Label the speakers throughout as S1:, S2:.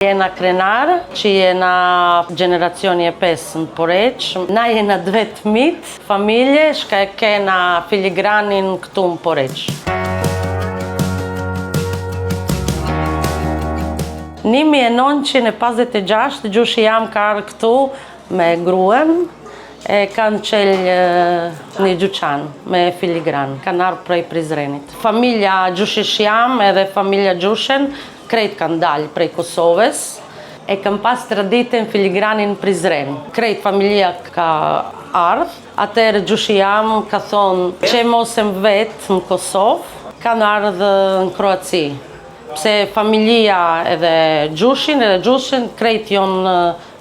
S1: Jena krenar, që jena generacioni e 5 në Poreq. Na jena 2 fëmijë, familje, shka e kena filigranin këtu në Poreq. 1956 gjushi jam ka arë këtu me gruem, e kanë qelë një gjuqan me filigran, kanë arë prej Prizrenit. Familja gjushish jam edhe familja gjushen, krejt kanë dalë prej Kosovës, e kam pas traditën filigranin Prizren. Krejt familja ka ardhë, atëherë gjushi jam ka thonë që mosem vetë në Kosovë, kanë ardhë në Kroaci. Pse familja edhe gjushin krejt jonë në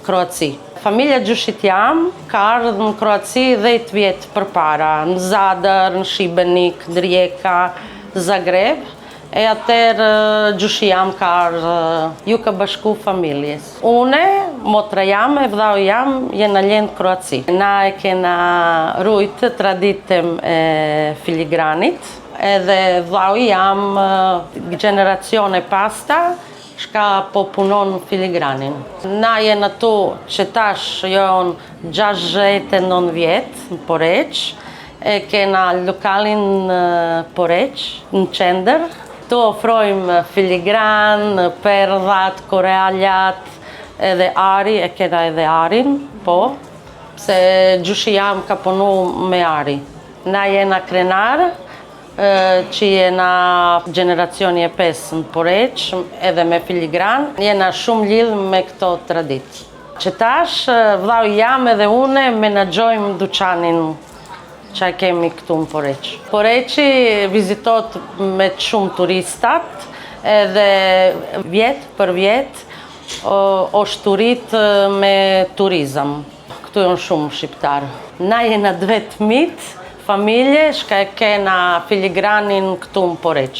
S1: Kroaci. Familja gjushit jam ka ardhë në Kroaci 10 vjetë përpara, në Zadar, në Shibenik, në Rijeka, Zagreb. E atëherë gjushi jam ka ardhë ju ka bashku familjes. Une, motra jam e vdhau jam, jena lënë Kroaci. Na e kena rujtë traditëm e filigranit, edhe vdhau jam generacione pasta, shka po punon filigranin. Na jena tu që tash jonë 69 vjetë në Poreq, e kena lokalin në Poreq, në qender. Tu ofrojmë filigran, perdhat, korealjat, edhe ari, e kena edhe arin, po, se gjushi jam ka punu me ari. Na jena krenar, që jena generacioni e 5 në Poreq, edhe me filigran, jena shumë lidhë me këto tradit. Që tash, vdhau jam edhe une menaxhojmë duqanin që kemi këtu në Poreq. Poreqi vizitot me shumë turistat, edhe vjet për vjet është turit me turizëm. Këtu janë shumë shqiptarë. Na jena 2 fëmijë, familje, shka e kena filigranin këtu në Poreq.